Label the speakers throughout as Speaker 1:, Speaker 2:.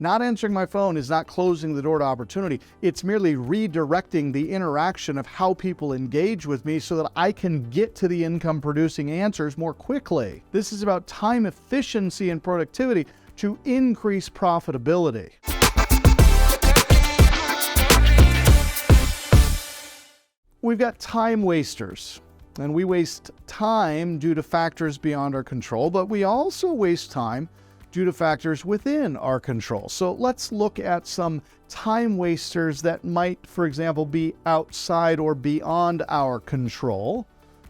Speaker 1: Not answering my phone is not closing the door to opportunity. It's merely redirecting the interaction of how people engage with me so that I can get to the income producing answers more quickly. This is about time efficiency and productivity to increase profitability. We've got time wasters, and we waste time due to factors beyond our control, but we also waste time due to factors within our control. So let's look at some time wasters that might, for example, be outside or beyond our control.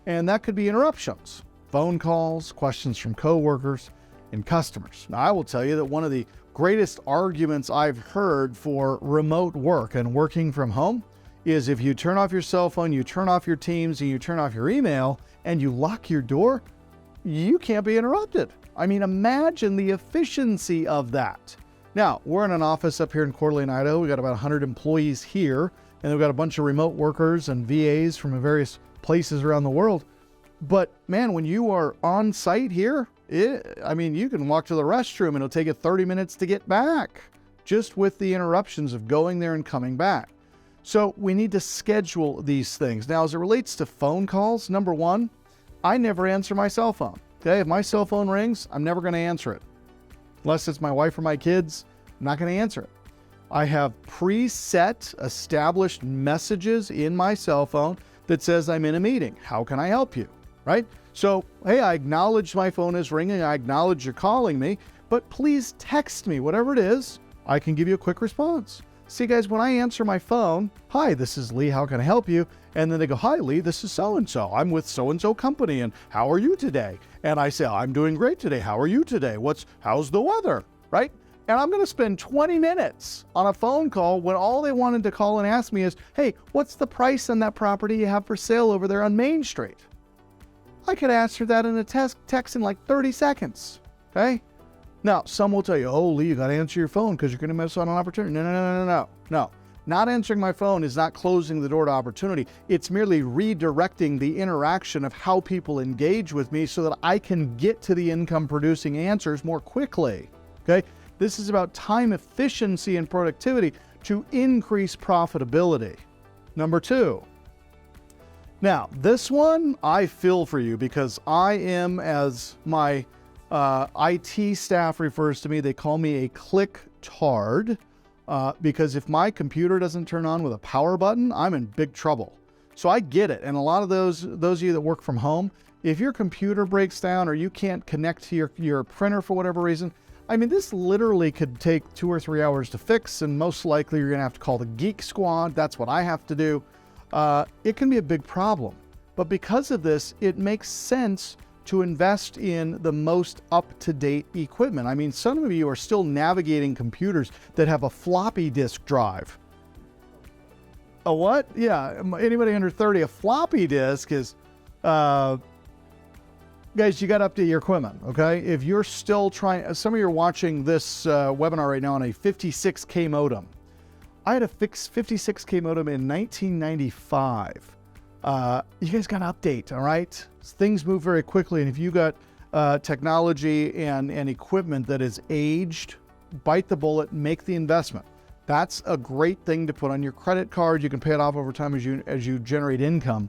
Speaker 1: And that could be interruptions, phone calls, questions from coworkers and customers. Now, I will tell you that one of the greatest arguments I've heard for remote work and working from home is if you turn off your cell phone, you turn off your Teams, and you turn off your email, and you lock your door, you can't be interrupted. I mean, imagine the efficiency of that. Now, we're in an office up here in Coeur d'Alene, Idaho. We've got about 100 employees here, and we've got a bunch of remote workers and VAs from various places around the world. But man, when you are on site here, you can walk to the restroom and it'll take you 30 minutes to get back, just with the interruptions of going there and coming back. So we need to schedule these things. Now, as it relates to phone calls, number one, I never answer my cell phone. Okay, if my cell phone rings, I'm never going to answer it. Unless it's my wife or my kids, I'm not going to answer it. I have preset, established messages in my cell phone that says I'm in a meeting. How can I help you? Right? So, hey, I acknowledge my phone is ringing. I acknowledge you're calling me, but please text me, whatever it is. I can give you a quick response. See, guys, when I answer my phone, hi, this is Lee, how can I help you? And then they go, hi, Lee, this is so-and-so. I'm with so-and-so company, and how are you today? And I say, I'm doing great today. How are you today? How's the weather, right? And I'm going to spend 20 minutes on a phone call when all they wanted to call and ask me is, hey, what's the price on that property you have for sale over there on Main Street? I could answer that in a text in like 30 seconds, okay? Now, some will tell you, oh, Lee, you got to answer your phone because you're going to miss out on an opportunity. No. Not answering my phone is not closing the door to opportunity. It's merely redirecting the interaction of how people engage with me so that I can get to the income producing answers more quickly, okay? This is about time efficiency and productivity to increase profitability. Number two. Now, this one, I feel for you because I am, as my IT staff refers to me, they call me a click-tard because if my computer doesn't turn on with a power button, I'm in big trouble. So I get it. And a lot of those of you that work from home, if your computer breaks down or you can't connect to your printer for whatever reason, I mean, this literally could take 2 or 3 hours to fix, and most likely you're going to have to call the Geek Squad. That's what I have to do. It can be a big problem. But because of this, it makes sense to invest in the most up-to-date equipment. I mean, some of you are still navigating computers that have a floppy disk drive. A what? Yeah, anybody under 30, a floppy disk is, guys, you got to update your equipment, okay? If you're still trying, some of you are watching this webinar right now on a 56K modem. I had a 56K modem in 1995. You guys got to update, all right? Things move very quickly, and if you got technology and equipment that is aged, bite the bullet, make the investment. That's a great thing to put on your credit card. You can pay it off over time as you generate income,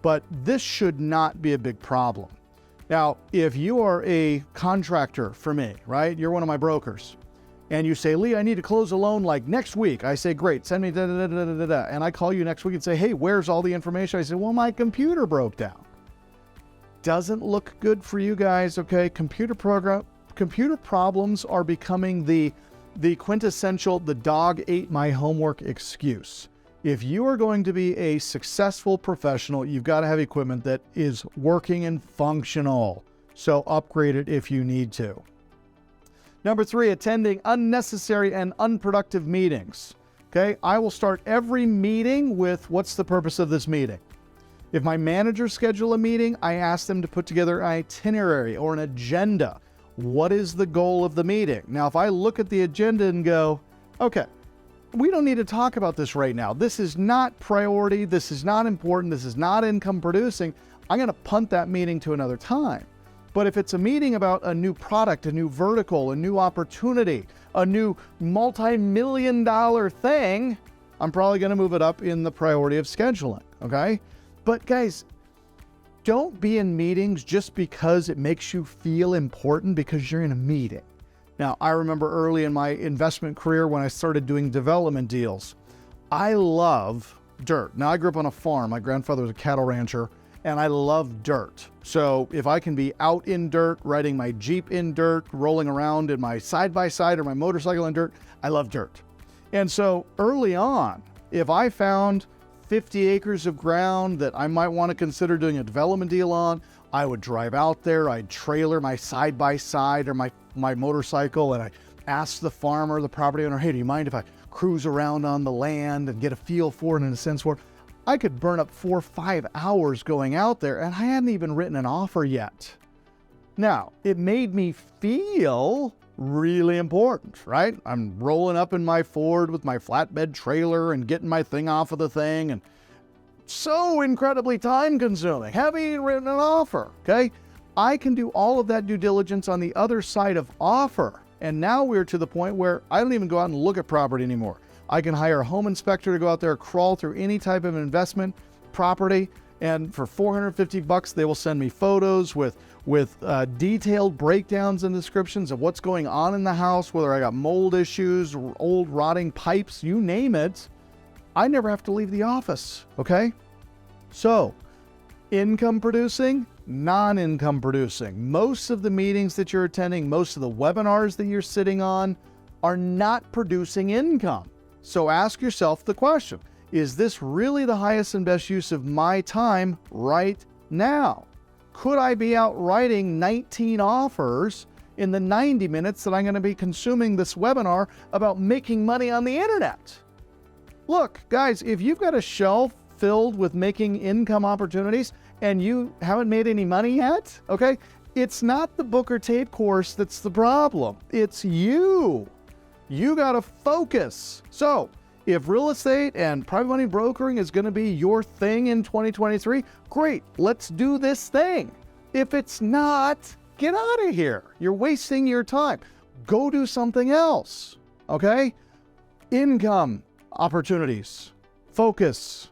Speaker 1: but this should not be a big problem. Now, if you are a contractor for me, right? You're one of my brokers, and you say, Lee, I need to close a loan like next week. I say, great, send me da-da-da-da-da-da. And I call you next week and say, hey, where's all the information? I say, well, my computer broke down. Doesn't look good for you guys, okay? Computer problems are becoming the quintessential, the dog ate my homework excuse. If you are going to be a successful professional, you've got to have equipment that is working and functional. So upgrade it if you need to. Number 3, attending unnecessary and unproductive meetings. Okay, I will start every meeting with what's the purpose of this meeting. If my manager schedule a meeting, I ask them to put together an itinerary or an agenda. What is the goal of the meeting? Now, if I look at the agenda and go, okay, we don't need to talk about this right now. This is not priority. This is not important. This is not income producing. I'm going to punt that meeting to another time. But if it's a meeting about a new product, a new vertical, a new opportunity, a new multi-million-dollar thing, I'm probably going to move it up in the priority of scheduling, okay? But guys, don't be in meetings just because it makes you feel important because you're in a meeting. Now, I remember early in my investment career when I started doing development deals, I love dirt. Now, I grew up on a farm. My grandfather was a cattle rancher, and I love dirt. So if I can be out in dirt, riding my Jeep in dirt, rolling around in my side-by-side or my motorcycle in dirt, I love dirt. And so early on, if I found 50 acres of ground that I might want to consider doing a development deal on, I would drive out there, I'd trailer my side-by-side or my motorcycle, and I ask the farmer, the property owner, hey, do you mind if I cruise around on the land and get a feel for it and a sense for it? I could burn up 4 or 5 hours going out there, and I hadn't even written an offer yet. Now, it made me feel really important, right? I'm rolling up in my Ford with my flatbed trailer and getting my thing off of the thing, and so incredibly time consuming. Haven't even written an offer, okay? I can do all of that due diligence on the other side of offer. And now we're to the point where I don't even go out and look at property anymore. I can hire a home inspector to go out there, crawl through any type of investment property, and for $450, they will send me photos with detailed breakdowns and descriptions of what's going on in the house, whether I got mold issues, old rotting pipes, you name it. I never have to leave the office, okay? So, income producing, non-income producing. Most of the meetings that you're attending, most of the webinars that you're sitting on are not producing income. So ask yourself the question, is this really the highest and best use of my time right now? Could I be out writing 19 offers in the 90 minutes that I'm going to be consuming this webinar about making money on the internet? Look, guys, if you've got a shelf filled with making income opportunities and you haven't made any money yet, okay, it's not the book or tape course that's the problem. It's you. You got to focus. So if real estate and private money brokering is going to be your thing in 2023, great, let's do this thing. If it's not, get out of here. You're wasting your time. Go do something else, okay? Income opportunities, focus.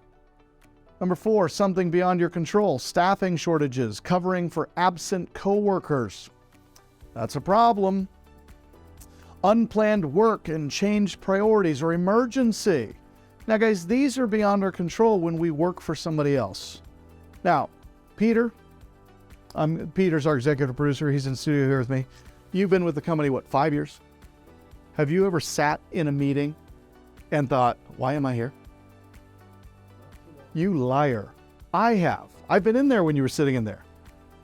Speaker 1: Number 4, something beyond your control, staffing shortages, covering for absent coworkers. That's a problem. Unplanned work and changed priorities or emergency. Now, guys, these are beyond our control when we work for somebody else. Now, Peter's our executive producer. He's in the studio here with me. You've been with the company, what, 5 years? Have you ever sat in a meeting and thought, why am I here? You liar. I have. I've been in there when you were sitting in there.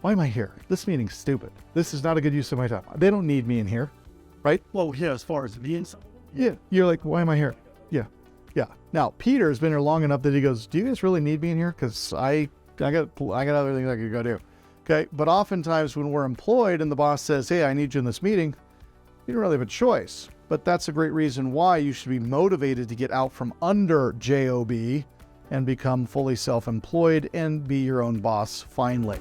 Speaker 1: Why am I here? This meeting's stupid. This is not a good use of my time. They don't need me in here, right?
Speaker 2: Well, yeah, as far as being.
Speaker 1: Yeah. You're like, why am I here? Yeah. Yeah. Now, Peter's been here long enough that he goes, do you guys really need me in here? Because I got other things I could go do. Okay. But oftentimes when we're employed and the boss says, hey, I need you in this meeting, you don't really have a choice. But that's a great reason why you should be motivated to get out from under JOB and become fully self-employed and be your own boss finally.